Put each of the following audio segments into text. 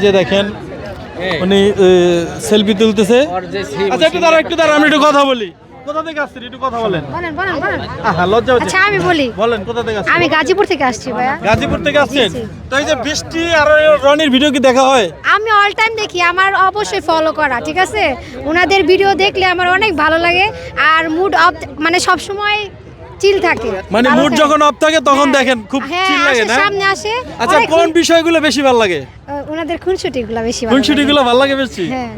যে দেখেন উনি সেলফি তুলতেছে। আচ্ছা একটু দাঁড়া আমি একটু কথা বলি। কোথা থেকে আসছেন একটু কথা বলেন। লজ্জা হচ্ছে। আচ্ছা আমি বলি। বলেন কোথা থেকে আসছেন? আমি গাজীপুর থেকে আসছি ভাইয়া। গাজীপুর থেকে আসছেন? তো এই যে বৃষ্টি আর রনির ভিডিও কি দেখা হয়? আমি অল টাইম দেখি, আমার অবশ্যই ফলো করা, ঠিক আছে? ওনাদের ভিডিও দেখলে আমার অনেক ভালো লাগে আর মুড অফ মানে সব সময় চিল থাকে। মানে মুড যখন অফ থাকে তখন দেখেন খুব চিল লাগে না? সামনে আসে। আচ্ছা কোন বিষয়গুলো বেশি ভালো লাগে? ওনাদের খুনসুটিগুলো বেশি ভালো লাগে। খুনসুটিগুলো ভালো লাগে বেশি? হ্যাঁ।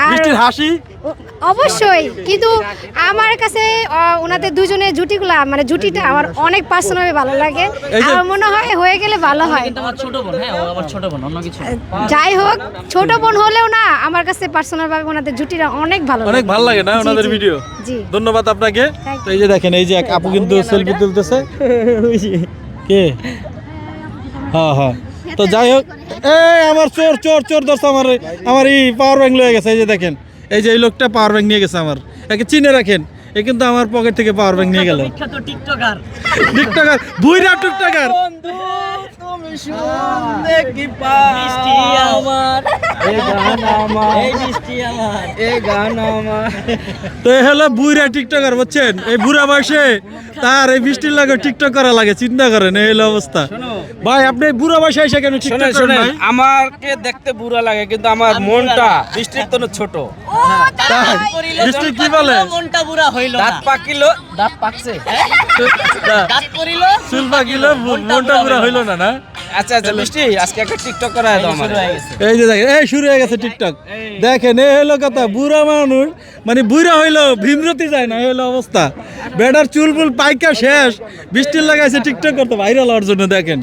বৃষ্টির হাসি অবশ্যই, কিন্তু আমার কাছে ওনাদের দুজনের জুটিগুলা মানে জুটিটা আমার অনেক পার্সোনালি ভালো লাগে। আমার মনে হয় হয়ে গেলে ভালো হয়। কিন্তু আমার ছোট বোন, হ্যাঁ ও আমার ছোট বোন, অন্য কিছু না। যাই হোক, ছোট বোন হলেও না আমার কাছে পার্সোনাল ভাবে ওনাদের জুটিটা অনেক ভালো লাগে। অনেক ভালো লাগে না ওনাদের ভিডিও? জি ধন্যবাদ আপনাকে। Thank you. তো এই যে দেখেন এই যে এক আপু কিন্তু সেলফি তুলতেছে। কে? হ্যাঁ হ্যাঁ। তো যাই হোক, এই আমার চোর ধরছে আমার এই পাওয়ার ব্যাংক লয়ে গেছে। এই যে দেখেন এই যে এই লোকটা পাওয়ার ব্যাংক নিয়ে গেছে আমার। একে চিনে রাখেন, এ কিন্তু আমার পকেট থেকে পাওয়ার ব্যাংক নিয়ে গেল। বিখ্যাত টিকটকার টিকটকার বুইরা টিকটকার। বন্ধু তুমি শুনলে কি পাও মিষ্টি আমার এই গান আমার এই মিষ্টি আমার এই গান আমার। তো এই হলো বুইরা টিকটকার, বুঝছেন? এই বুড়া বয়সে তার এই বৃষ্টির লাগে টিকটক করা লাগে, চিন্তা করেন এই হলো অবস্থা। ভাই আপনি বুড়া বয়সে এসে কেন টিকটক করেন ভাই? আমাকে দেখতে বুড়া লাগে কিন্তু আমার মনটা বৃষ্টির তো ছোট। তাই? বৃষ্টি কি বলে? মনটা বুড়া হইল দাঁত না। পাকিলো, দাঁত পাকছে। দাঁত পড়িল চুল পাকিলো মনটা পুরা হইলো না না? আচ্ছা আচ্ছা বৃষ্টি আজকে একটা টিকটক করা দাও আমার। এই যে দেখেন এই শুরু হয়ে গেছে টিকটক। দেখেন এই হলো কথা, বুড়া মানুষ মানে বুড়া হইলো ভীমরতি যায় না, এই হলো অবস্থা। বেটার চুল ফুল পাইকা শেষ, বৃষ্টির লাগাইছে টিকটক করতে ভাইরাল হওয়ার জন্য। দেখেন